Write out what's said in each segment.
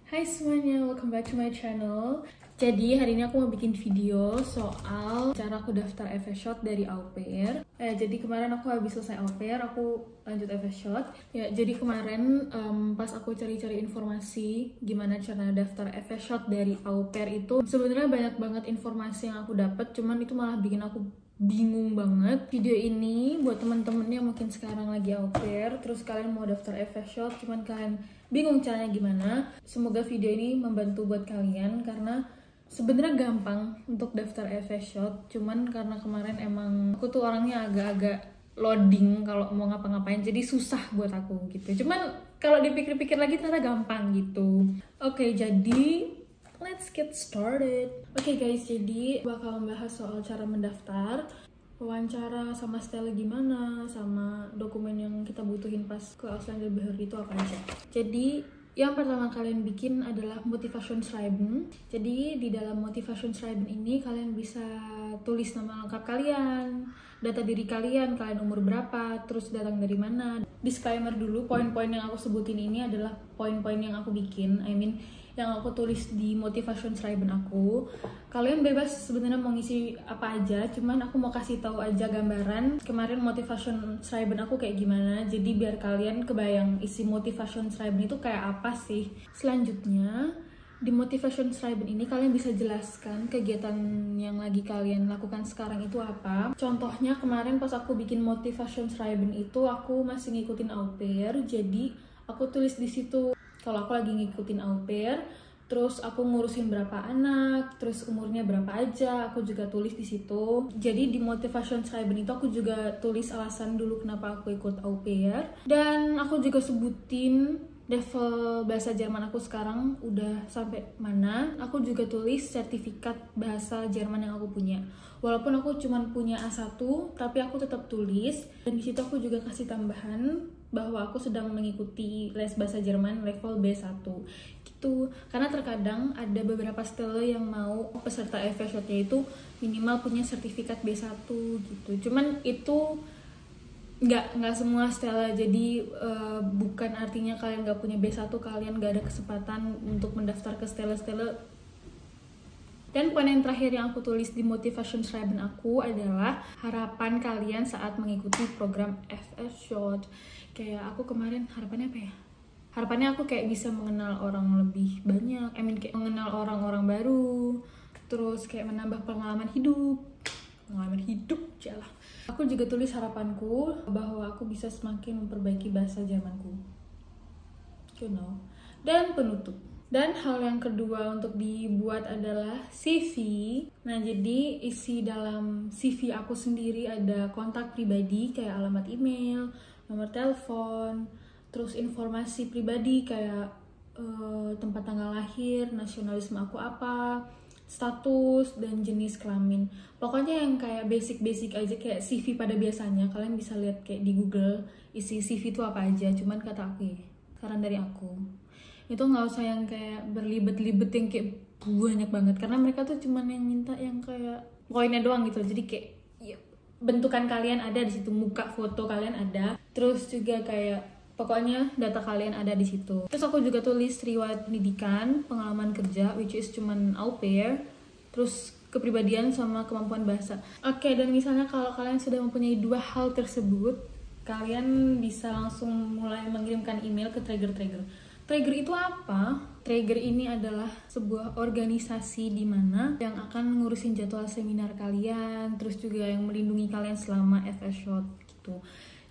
Hai semuanya, welcome back to my channel. Jadi hari ini aku mau bikin video soal cara aku daftar FSHOT dari au pair. Jadi kemarin aku habis selesai au pair, aku lanjut FSHOT. Jadi kemarin pas aku cari-cari informasi gimana cara daftar FSHOT dari au pair itu, sebenarnya banyak banget informasi yang aku dapat, cuman itu malah bikin aku bingung banget. Video ini buat teman-teman yang mungkin sekarang lagi au pair, terus kalian mau daftar FSHOT, cuman kalian bingung caranya gimana. Semoga video ini membantu buat kalian karena sebenarnya gampang untuk daftar FSHOT, cuman karena kemarin emang aku tuh orangnya agak-agak loading kalau mau ngapa-ngapain, jadi susah buat aku gitu. Cuman kalau dipikir-pikir lagi ternyata gampang gitu. Oke, jadi let's get started. Oke guys, jadi bakal membahas soal cara mendaftar, wawancara sama style gimana, sama dokumen yang kita butuhin pas ke Ausländer Behörde itu apa aja. Jadi yang pertama kalian bikin adalah motivation schreiben. Jadi di dalam motivation schreiben ini kalian bisa tulis nama lengkap kalian, data diri kalian, kalian umur berapa, terus datang dari mana. Disclaimer dulu, poin-poin yang aku sebutin ini adalah poin-poin yang aku bikin, yang aku tulis di motivation schreiben aku. Kalian bebas sebenarnya mau ngisi apa aja, cuman aku mau kasih tahu aja gambaran kemarin motivation schreiben aku kayak gimana, jadi biar kalian kebayang isi motivation schreiben itu kayak apa sih. Selanjutnya di motivation schreiben ini kalian bisa jelaskan kegiatan yang lagi kalian lakukan sekarang itu apa. Contohnya kemarin pas aku bikin motivation schreiben itu aku masih ngikutin au pair, jadi aku tulis di situ kalau aku lagi ngikutin au pair, terus aku ngurusin berapa anak, terus umurnya berapa aja, aku juga tulis di situ. Jadi di motivation schreiben itu aku juga tulis alasan dulu kenapa aku ikut au pair, dan aku juga sebutin level bahasa Jerman aku sekarang udah sampai mana. Aku juga tulis sertifikat bahasa Jerman yang aku punya. Walaupun aku cuma punya A1, tapi aku tetap tulis. Dan di situ aku juga kasih tambahan bahwa aku sedang mengikuti les bahasa Jerman level B1 gitu. Karena terkadang ada beberapa stelle yang mau peserta FSHOT-nya itu minimal punya sertifikat B1 gitu. Cuman itu nggak semua stella, jadi bukan artinya kalian nggak punya B1 kalian nggak ada kesempatan untuk mendaftar ke stella-stella. Dan poin yang terakhir yang aku tulis di motivation schreiben aku adalah harapan kalian saat mengikuti program FSHOT. Kayak aku kemarin harapannya apa ya? Harapannya aku kayak bisa mengenal orang lebih banyak, kayak mengenal orang-orang baru, terus kayak menambah pengalaman hidup jalan. Aku juga tulis harapanku bahwa aku bisa semakin memperbaiki bahasa Jermanku, Dan penutup. Dan hal yang kedua untuk dibuat adalah CV. Nah, jadi isi dalam CV aku sendiri ada kontak pribadi kayak alamat email, nomor telepon, terus informasi pribadi kayak tempat tanggal lahir, nasionalisme aku apa, status, dan jenis kelamin. Pokoknya yang kayak basic-basic aja kayak CV pada biasanya. Kalian bisa lihat kayak di Google isi CV itu apa aja. Cuman kata aku ya, saran dari aku, itu nggak usah yang kayak berlibet-libet yang kayak banyak banget, karena mereka tuh cuman yang minta yang kayak poinnya doang gitu. Jadi kayak ya, bentukan kalian ada di situ, muka foto kalian ada, terus juga kayak pokoknya data kalian ada di situ. Terus aku juga tulis riwayat pendidikan, pengalaman kerja, which is cuman au pair, terus kepribadian sama kemampuan bahasa. Oke, dan misalnya kalau kalian sudah mempunyai dua hal tersebut, kalian bisa langsung mulai mengirimkan email ke Trigger. Trigger itu apa? Trigger ini adalah sebuah organisasi di mana yang akan ngurusin jadwal seminar kalian, terus juga yang melindungi kalian selama FSHOT gitu.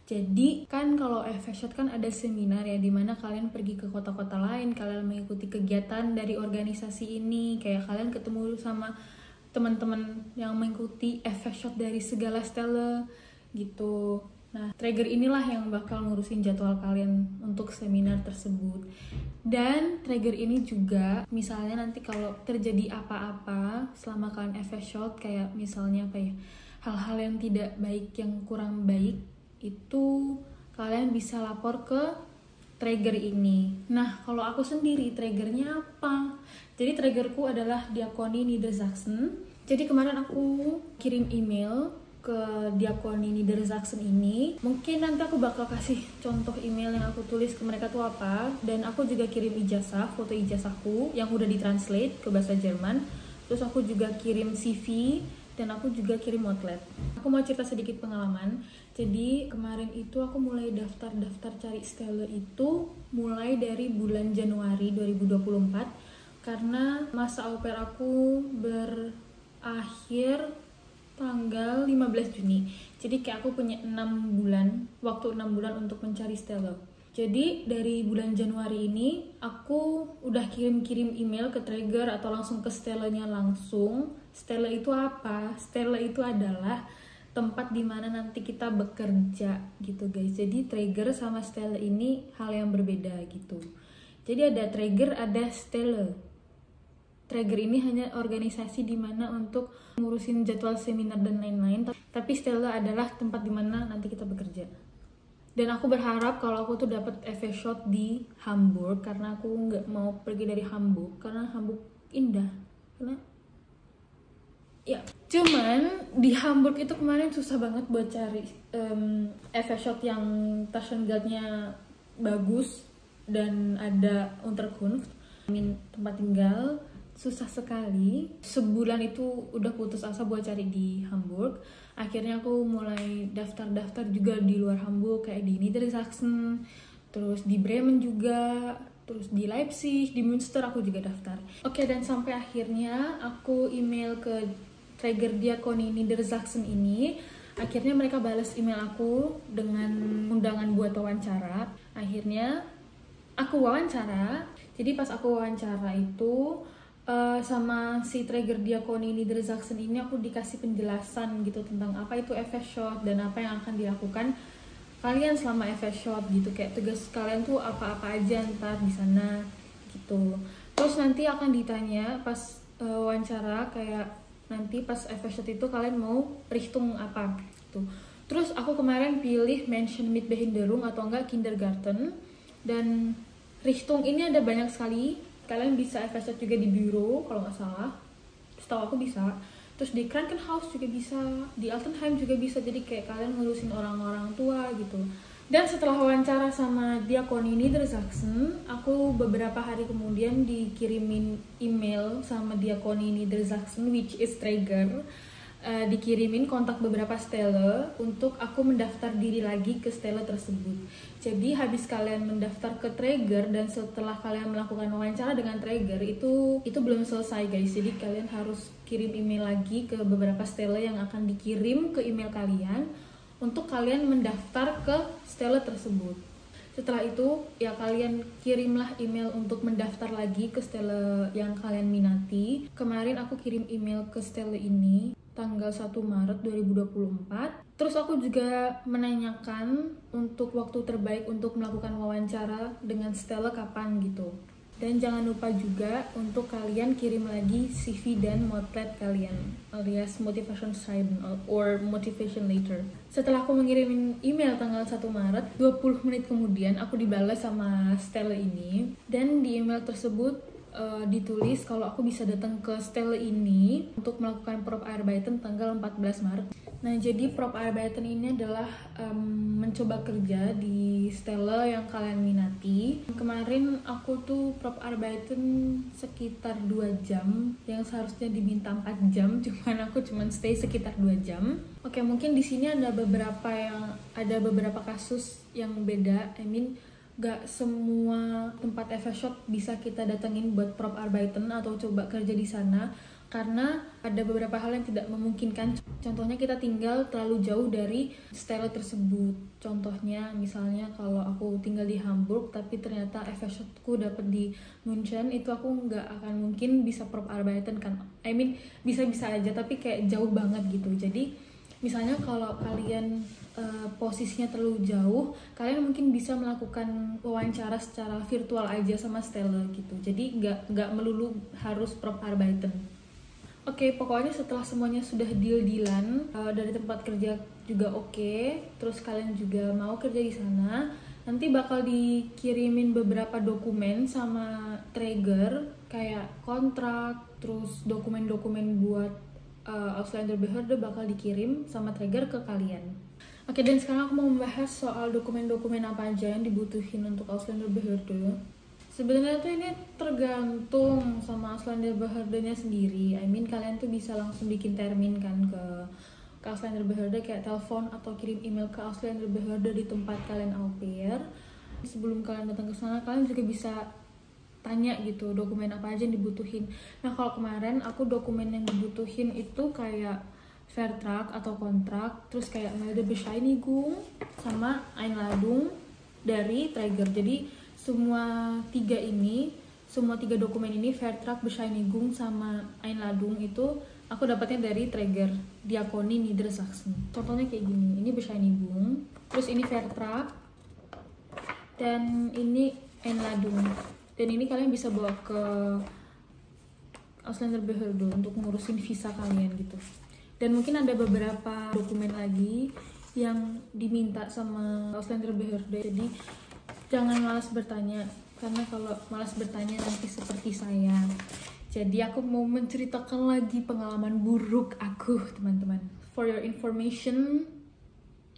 Jadi kan kalau FSHOT kan ada seminar ya, dimana kalian pergi ke kota-kota lain, kalian mengikuti kegiatan dari organisasi ini, kayak kalian ketemu sama teman-teman yang mengikuti FSHOT dari segala stelle gitu. Nah, Trigger inilah yang bakal ngurusin jadwal kalian untuk seminar tersebut. Dan Trigger ini juga misalnya nanti kalau terjadi apa-apa selama kalian FSHOT, kayak misalnya apa ya, hal-hal yang tidak baik, yang kurang baik, itu kalian bisa lapor ke Trigger ini. Nah, kalau aku sendiri Triggernya apa? Jadi Triggerku adalah Diakoni Niedersachsen. Jadi kemarin aku kirim email ke Diakoni Niedersachsen ini. Mungkin nanti aku bakal kasih contoh email yang aku tulis ke mereka tuh apa. Dan aku juga kirim ijazah, foto ijazahku yang udah ditranslate ke bahasa Jerman. Terus aku juga kirim CV dan aku juga kirim outlet. Aku mau cerita sedikit pengalaman. Jadi kemarin itu aku mulai daftar cari stelle itu mulai dari bulan Januari 2024 karena masa au pair aku berakhir tanggal 15 Juni. Jadi kayak aku punya 6 bulan, waktu 6 bulan untuk mencari stelle. Jadi dari bulan Januari ini aku udah kirim-kirim email ke Traeger atau langsung ke stelle-nya langsung. Stelle itu apa? Stelle itu adalah tempat dimana nanti kita bekerja gitu guys. Jadi Traeger sama stelle ini hal yang berbeda gitu. Jadi ada Traeger, ada stelle. Traeger ini hanya organisasi di mana untuk ngurusin jadwal seminar dan lain-lain, tapi stelle adalah tempat di mana nanti kita bekerja. Dan aku berharap kalau aku tuh dapat FA shot di Hamburg karena aku nggak mau pergi dari Hamburg karena Hamburg indah. Karena ya, cuman di Hamburg itu kemarin susah banget buat cari FA shot yang Taschengeld-nya bagus dan ada Unterkunft, tempat tinggal. Susah sekali. Sebulan itu udah putus asa buat cari di Hamburg. Akhirnya aku mulai daftar juga di luar Hamburg, kayak di Niedersachsen, terus di Bremen juga, terus di Leipzig, di Münster aku juga daftar. Oke, dan sampai akhirnya aku email ke Traeger Diakoni Niedersachsen ini. Akhirnya mereka balas email aku dengan undangan buat wawancara. Akhirnya aku wawancara. Jadi pas aku wawancara itu sama si Traeger Diakoni Niedersachsen ini aku dikasih penjelasan gitu tentang apa itu FA shot dan apa yang akan dilakukan kalian selama FA shot gitu, kayak tugas kalian tuh apa-apa aja ntar di sana gitu. Terus nanti akan ditanya pas wawancara kayak nanti pas FA shot itu kalian mau Richtung apa gitu. Terus aku kemarin pilih Menschen mit Behinderung atau enggak Kindergarten, dan Richtung ini ada banyak sekali. Kalian bisa FA shot juga di Büro kalau nggak salah, setahu aku bisa. Terus di Krankenhaus juga bisa, di Altenheim juga bisa. Jadi kayak kalian ngurusin orang-orang tua gitu. Dan setelah wawancara sama Diakoni Niedersachsen, aku beberapa hari kemudian dikirimin email sama Diakoni Niedersachsen, which is Traeger. Dikirimin kontak beberapa stelle untuk aku mendaftar diri lagi ke stelle tersebut. Jadi habis kalian mendaftar ke Traeger dan setelah kalian melakukan wawancara dengan Traeger itu belum selesai guys. Jadi kalian harus kirim email lagi ke beberapa stelle yang akan dikirim ke email kalian untuk kalian mendaftar ke stelle tersebut. Setelah itu ya kalian kirimlah email untuk mendaftar lagi ke stelle yang kalian minati. Kemarin aku kirim email ke stelle ini tanggal 1 Maret 2024. Terus aku juga menanyakan untuk waktu terbaik untuk melakukan wawancara dengan stelle kapan gitu. Dan jangan lupa juga untuk kalian kirim lagi CV dan motlet kalian alias motivation schreiben or motivation letter. Setelah aku mengirim email tanggal 1 Maret, 20 menit kemudian aku dibalas sama stelle ini. Dan di email tersebut ditulis kalau aku bisa datang ke stelle ini untuk melakukan Probearbeiten tanggal 14 Maret. Nah, jadi Probearbeiten ini adalah mencoba kerja di stelle yang kalian minati. Kemarin aku tuh Probearbeiten sekitar 2 jam, yang seharusnya diminta 4 jam, cuman aku stay sekitar 2 jam. Oke, mungkin di sini ada beberapa kasus yang beda. Gak semua tempat FA shot bisa kita datengin buat Probearbeiten atau coba kerja di sana karena ada beberapa hal yang tidak memungkinkan. Contohnya kita tinggal terlalu jauh dari stelle tersebut. Contohnya misalnya kalau aku tinggal di Hamburg tapi ternyata FA shotku dapet di München, itu aku nggak akan mungkin bisa Probearbeiten kan. Bisa-bisa aja tapi kayak jauh banget gitu. Jadi misalnya kalau kalian posisinya terlalu jauh, kalian mungkin bisa melakukan wawancara secara virtual aja sama stelle gitu. Jadi nggak melulu harus Probearbeiten. Oke, pokoknya setelah semuanya sudah deal-dealan dari tempat kerja juga oke, terus kalian juga mau kerja di sana, nanti bakal dikirimin beberapa dokumen sama Traeger kayak kontrak, terus dokumen-dokumen buat Ausländerbehörde bakal dikirim sama Traeger ke kalian. Oke, dan sekarang aku mau membahas soal dokumen-dokumen apa aja yang dibutuhin untuk Ausländerbehörde. Sebenarnya tuh ini tergantung sama Ausländerbehörde-nya sendiri. I mean kalian tuh bisa langsung bikin termin kan ke Ausländerbehörde, kayak telepon atau kirim email ke Ausländerbehörde di tempat kalian au pair. Sebelum kalian datang ke sana, kalian juga bisa tanya gitu dokumen apa aja yang dibutuhin. Nah kalau kemarin aku dokumen yang dibutuhin itu kayak Vertrag atau kontrak, terus kayak Meldebescheinigung sama Einladung dari Traeger. Jadi semua tiga dokumen ini, Vertrag, Bescheinigung sama Einladung, itu aku dapatnya dari Traeger Diakoni Niedersachsen. Contohnya kayak gini, ini Bescheinigung, terus ini Vertrag, dan ini Einladung. Dan ini kalian bisa bawa ke Ausländerbehörde untuk ngurusin visa kalian gitu. Dan mungkin ada beberapa dokumen lagi yang diminta sama Ausländerbehörde. Jadi jangan malas bertanya, karena kalau malas bertanya nanti seperti saya. Jadi aku mau menceritakan lagi pengalaman buruk aku, teman-teman. For your information,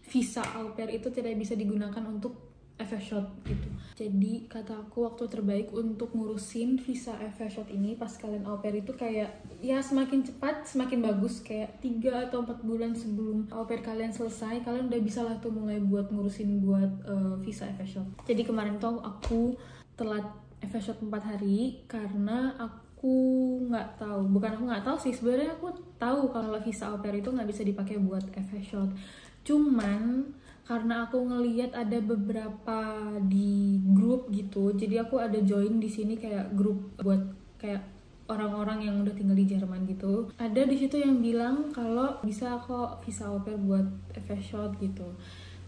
visa au pair itu tidak bisa digunakan untuk FS-shot gitu. Jadi kata aku waktu terbaik untuk ngurusin visa FS-shot ini pas kalian au pair itu kayak ya semakin cepat semakin bagus, kayak 3 atau 4 bulan sebelum au pair kalian selesai kalian udah bisa lah tuh mulai buat ngurusin buat visa FS-shot. Jadi kemarin tuh aku telat FS-shot 4 hari karena aku nggak tahu, bukan aku nggak tahu sih, sebenarnya aku tahu kalau visa au pair itu nggak bisa dipakai buat FS-shot. Cuman karena aku ngeliat ada beberapa di grup gitu, jadi aku ada join di sini kayak grup buat kayak orang-orang yang udah tinggal di Jerman gitu. Ada di situ yang bilang kalau bisa kok visa au pair buat FS-shot gitu.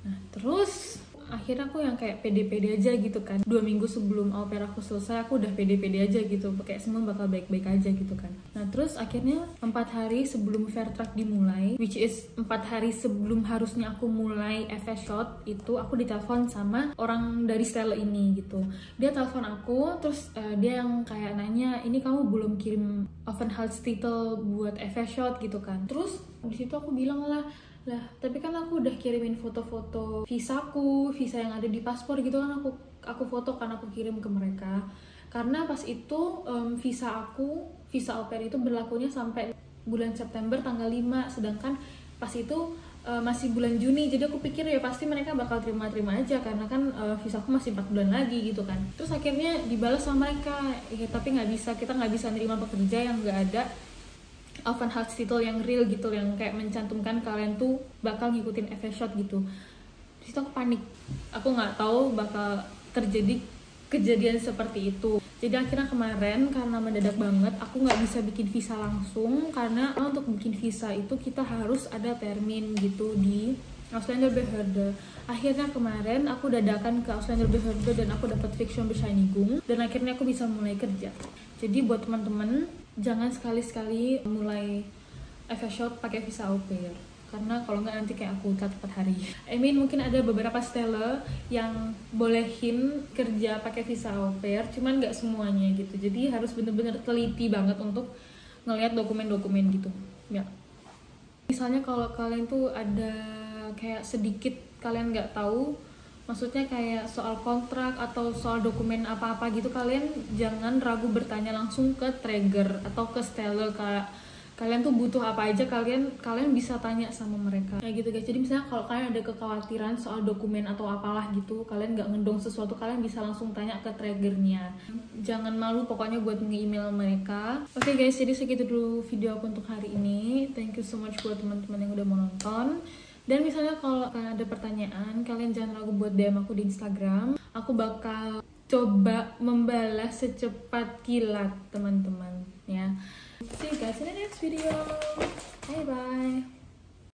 Nah terus akhirnya aku yang kayak pede-pede aja gitu kan. 2 minggu sebelum au pair aku selesai aku udah pede-pede aja gitu, kayak semua bakal baik-baik aja gitu kan. Nah terus akhirnya 4 hari sebelum Vertrag dimulai, which is 4 hari sebelum harusnya aku mulai FS-shot, itu aku ditelepon sama orang dari Stella ini gitu. Dia telepon aku, terus dia yang kayak nanya, ini kamu belum kirim Aufenthaltstitel buat FS-shot gitu kan. Terus di situ aku bilang lah, tapi kan aku udah kirimin foto-foto visaku, visa yang ada di paspor gitu kan, aku foto kan, aku kirim ke mereka. Karena pas itu visa au pair itu berlakunya sampai bulan September tanggal 5, sedangkan pas itu masih bulan Juni. Jadi aku pikir ya pasti mereka bakal terima-terima aja karena kan visaku masih 4 bulan lagi gitu kan. Terus akhirnya dibalas sama mereka, ya tapi kita nggak bisa nerima pekerja yang nggak ada Aufenthaltstitel yang real gitu, yang kayak mencantumkan kalian tuh bakal ngikutin FS-shot gitu. Di situ aku panik, aku nggak tahu bakal terjadi kejadian seperti itu. Jadi akhirnya kemarin karena mendadak banget, aku nggak bisa bikin visa langsung karena untuk bikin visa itu kita harus ada termin gitu di Ausländerbehörde. Akhirnya kemarin aku dadakan ke Ausländerbehörde dan aku dapat Fiktionsbescheinigung dan akhirnya aku bisa mulai kerja. Jadi buat teman-teman jangan sekali-sekali mulai FS-shot pakai visa au pair, karena kalau nggak nanti kayak aku telat 4 hari. I mean mungkin ada beberapa stelle yang bolehin kerja pakai visa au pair, cuman nggak semuanya gitu. Jadi harus bener-bener teliti banget untuk ngelihat dokumen-dokumen gitu ya. Misalnya kalau kalian tuh ada kayak sedikit kalian nggak tahu, maksudnya kayak soal kontrak atau soal dokumen apa-apa gitu, kalian jangan ragu bertanya langsung ke Traeger atau ke Stella. Kayak kalian tuh butuh apa aja, kalian bisa tanya sama mereka kayak gitu guys. Jadi misalnya kalau kalian ada kekhawatiran soal dokumen atau apalah gitu, kalian nggak ngedong sesuatu, kalian bisa langsung tanya ke Traegernya. Jangan malu pokoknya buat nge-email mereka. Oke guys, jadi segitu dulu video aku untuk hari ini. Thank you so much buat teman-teman yang udah mau nonton. Dan misalnya kalau kalian ada pertanyaan, kalian jangan ragu buat DM aku di Instagram. Aku bakal coba membalas secepat kilat teman-teman ya. See you guys in the next video. Bye bye.